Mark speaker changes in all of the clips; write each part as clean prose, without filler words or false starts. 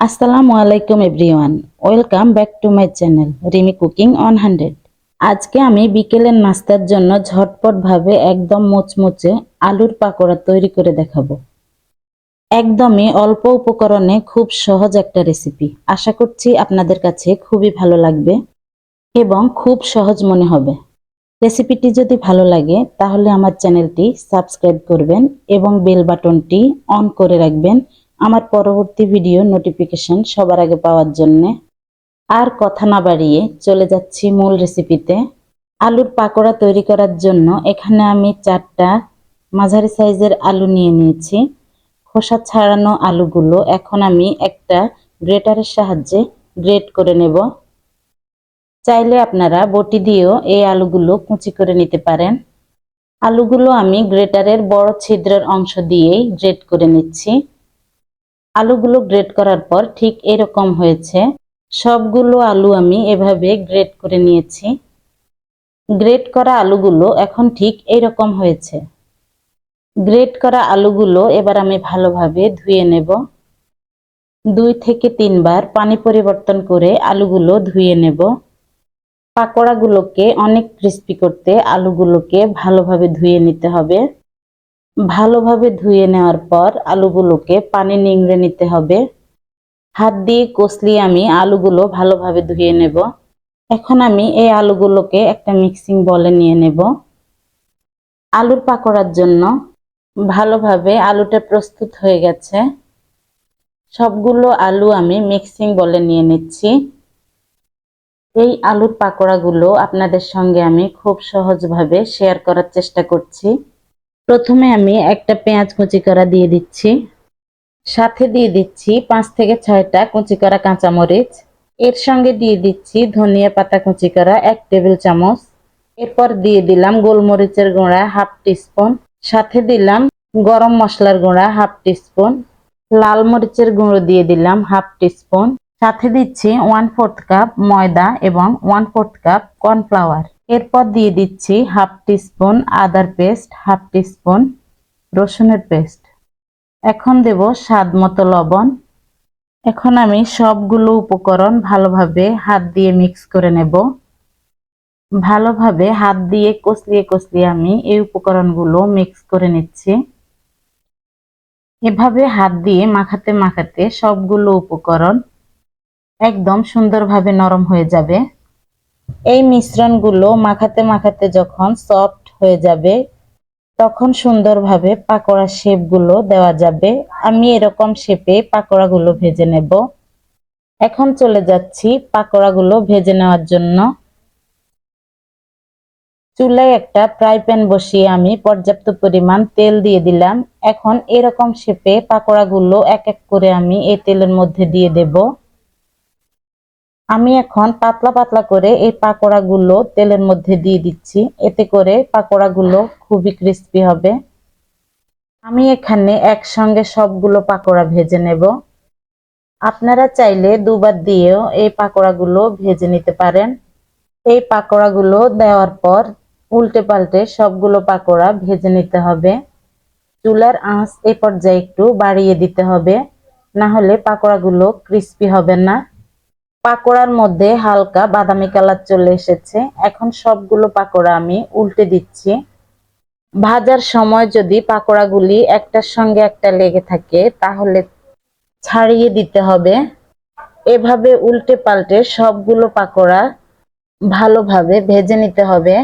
Speaker 1: আসসালামু আলাইকুম everyone, welcome back to my channel Rimi cooking on 100। আজকে আমি বিকেলের নাস্তার জন্য ঝটপট ভাবে একদম মুচমুচে আলুর পাকোড়া তৈরি করে দেখাবো। একদমই অল্প উপকরণে খুব সহজ একটা রেসিপি। আশা করছি আপনাদের কাছে খুবই ভালো লাগবে এবং খুব সহজ মনে হবে। রেসিপিটি যদি ভালো লাগে তাহলে আমার চ্যানেলটি সাবস্ক্রাইব করবেন এবং বেল বাটনটি অন করে রাখবেন আমার পরবর্তী ভিডিও নোটিফিকেশন সবার আগে পাওয়ার জন্যে। আর কথা না বাড়িয়ে চলে যাচ্ছি মূল রেসিপিতে। আলুর পাকোড়া তৈরি করার জন্য এখানে আমি 4টা মাঝারি সাইজের আলু নিয়ে নিয়েছি। খোসা ছাড়ানো আলুগুলো এখন আমি একটা গ্রেটারের সাহায্যে গ্রেট করে নেব। চাইলে আপনারা বটি দিয়েও এই আলুগুলো কুচি করে নিতে পারেন। আলুগুলো আমি গ্রেটারের বড় ছিদ্রের অংশ দিয়েই গ্রেট করে নিচ্ছি। আলুগুলো গ্রেট করার পর ঠিক এরকম হয়েছে। সবগুলো আলু আমি এভাবে গ্রেট করে নিয়েছি। গ্রেট করা আলুগুলো এখন ঠিক এরকম হয়েছে। গ্রেট করা আলুগুলো এবার আমি ভালোভাবে ধুয়ে নেব। 2 থেকে 3 বার পানি পরিবর্তন করে আলুগুলো ধুয়ে নেব। পাকোড়াগুলোকে অনেক ক্রিস্পি করতে আলুগুলোকে ভালোভাবে ধুয়ে নিতে হবে। ভালোভাবে ধুয়ে নেওয়ার পর আলুগুলোকে পানি নিংড়ে নিতে হবে। হাত দিয়ে কষলিয়ে আমি আলুগুলো ভালোভাবে ধুয়ে নেব। এখন আমি এই আলুগুলোকে একটা মিক্সিং বলে নিয়ে নেব। আলুর পাকোড়ার জন্য ভালোভাবে আলুটা প্রস্তুত হয়ে গেছে। সবগুলো আলু আমি মিক্সিং বলে নিয়ে নিচ্ছি। এই আলুর পাকোড়াগুলো আপনাদের সঙ্গে আমি খুব সহজভাবে শেয়ার করার চেষ্টা করছি। প্রথমে আমি একটা পেঁয়াজ কুচি করা দিয়ে দিচ্ছি। সাথে দিয়ে দিচ্ছি 5 থেকে 6টা কুচি করা কাঁচামরিচ। এর সঙ্গে দিয়ে দিচ্ছি ধনিয়া পাতা কুচি করা 1 টেবিল চামচ। এরপর দিয়ে দিলাম গোলমরিচের গুঁড়া 1/2 টিস্পুন। সাথে দিলাম গরম মশলার গুঁড়া 1/2 টিস্পুন। লাল মরিচের গুঁড়ো দিয়ে দিলাম 1/2 টিস্পুন। সাথে দিচ্ছি 1/4 কাপ ময়দা এবং 1/4 কাপ কর্নফ্লাওয়ার। এরপর দিয়ে দিচ্ছি 1/2 টিস্পুন আদার পেস্ট, 1/2 টিস্পুন রসুনের পেস্ট। এখন দেব স্বাদ মতো লবণ। এখন আমি সবগুলো উপকরণ ভালোভাবে হাত দিয়ে মিক্স করে নেব। ভালোভাবে হাত দিয়ে কষলিয়ে কষলিয়ে আমি এই উপকরণগুলো মিক্স করে নিচ্ছি। এভাবে হাত দিয়ে মাখাতে মাখাতে সবগুলো উপকরণ একদম সুন্দরভাবে নরম হয়ে যাবে। এই মিশ্রণগুলো মাখাতে মাখাতে যখন সফট হয়ে যাবে তখন সুন্দরভাবে পাকোড়া শেপগুলো দেওয়া যাবে। আমি এরকম শেপে পাকোড়াগুলো ভেজে নেব। এখন চলে যাচ্ছি পাকোড়াগুলো ভেজে নেওয়ার জন্য। চুলায় একটা ফ্রাই প্যান বসিয়ে আমি পর্যাপ্ত পরিমাণ তেল দিয়ে দিলাম। এখন এরকম শেপে পাকোড়াগুলো এক এক করে আমি এই তেলের মধ্যে দিয়ে দেব। আমি এখন পাতলা পাতলা করে এই পাকোড়াগুলো তেলের মধ্যে দিয়ে দিচ্ছি। এতে করে পাকোড়াগুলো খুবই ক্রিস্পি হবে। আমি এখানে একসঙ্গে সবগুলো পাকোড়া ভেজে নেব। আপনারা চাইলে দুবার দিয়েও এই পাকোড়াগুলো ভেজে নিতে পারেন। এই পাকোড়াগুলো দেওয়ার পর উল্টে পাল্টে সবগুলো পাকোড়া ভেজে নিতে হবে। চুলার আঁচ এই পর্যায়ে একটু বাড়িয়ে দিতে হবে, না হলে পাকোড়াগুলো ক্রিস্পি হবে না। পাকোড়ার মধ্যে হালকা বাদামি কালার চলে এসেছে। এখন সবগুলো পাকোড়া আমি উল্টে দিচ্ছি। ভাজার সময় যদি পাকোড়াগুলি একটার সঙ্গে একটা লেগে থাকে তাহলে ছাড়িয়ে দিতে হবে। এভাবে উল্টে পাল্টে সবগুলো পাকোড়া ভালোভাবে ভেজে নিতে হবে।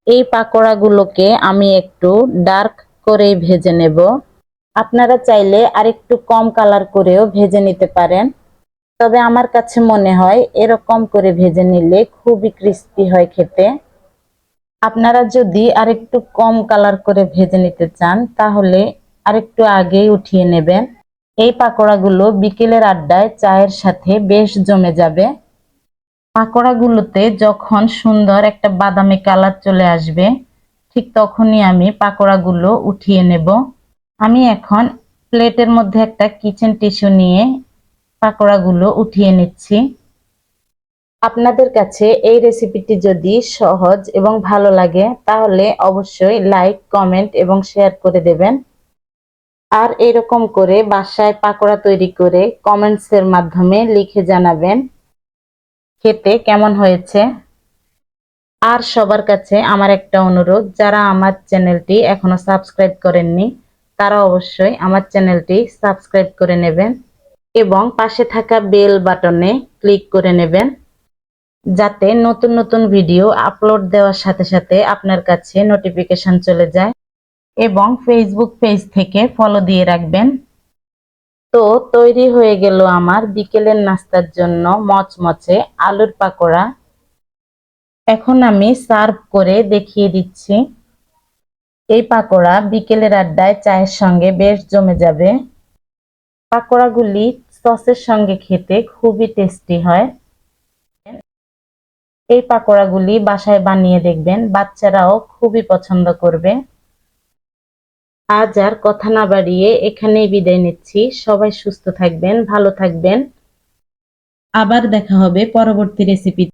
Speaker 1: এই পাকোড়াগুলোকে আমি একটু ডার্ক করে ভেজে নেব। আপনারা চাইলে আরেকটু কম কালার করেও ভেজে নিতে পারেন, তবে আমার কাছে মনে হয় এরকম করে ভেজে নিলে খুবই ক্রিস্পি হয় খেতে। আপনারা যদি আরেকটু কম কালার করে ভেজে নিতে চান তাহলে আরেকটু আগেই উঠিয়ে নেবেন। এই পাকোড়াগুলো বিকেলের আড্ডায় চায়ের সাথে বেশ জমে যাবে। পাকোড়াগুলোতে যখন সুন্দর একটা বাদামি কালার চলে আসবে ঠিক তখনই আমি পাকোড়াগুলো উঠিয়ে নেব। আমি এখন প্লেটের মধ্যে একটা কিচেন টিস্যু নিয়ে পাকোড়াগুলো উঠিয়ে নিচ্ছি। আপনাদের কাছে এই রেসিপিটি যদি সহজ এবং ভালো লাগে তাহলে অবশ্যই লাইক, কমেন্ট এবং শেয়ার করে দেবেন। আর এরকম করে বাসায় পাকোড়া তৈরি করে কমেন্টসের মাধ্যমে লিখে জানাবেন খেতে কেমন হয়েছে। আর সবার কাছে আমার একটা অনুরোধ, যারা আমার চ্যানেলটি এখনো সাবস্ক্রাইব করেননি তারা অবশ্যই আমার চ্যানেলটি সাবস্ক্রাইব করে নেবেন এবং পাশে থাকা বেল বাটনে ক্লিক করে নেবেন, যাতে নতুন নতুন ভিডিও আপলোড দেওয়ার সাথে সাথে আপনার কাছে নোটিফিকেশন চলে যায়। এবং ফেসবুক পেজ থেকে ফলো দিয়ে রাখবেন। তো তৈরি হয়ে গেল আমার বিকেলের নাস্তার জন্য মচমচে আলুর পাকোড়া। এখন আমি সার্ভ করে দেখিয়ে দিচ্ছি। এই পাকোড়া বিকেলের আড্ডায় চায়ের সঙ্গে বেশ জমে যাবে। পাকোড়াগুলি সসের সঙ্গে খেতে খুবই টেস্টি হয়। এই পাকোড়াগুলি বাসায় বানিয়ে দেখবেন, বাচ্চারাও খুবই পছন্দ করবে। আজ আর কথা না বাড়িয়ে এখানেই বিদায় নিচ্ছি। সবাই সুস্থ থাকবেন, ভালো থাকবেন। আবার দেখা হবে পরবর্তী রেসিপি।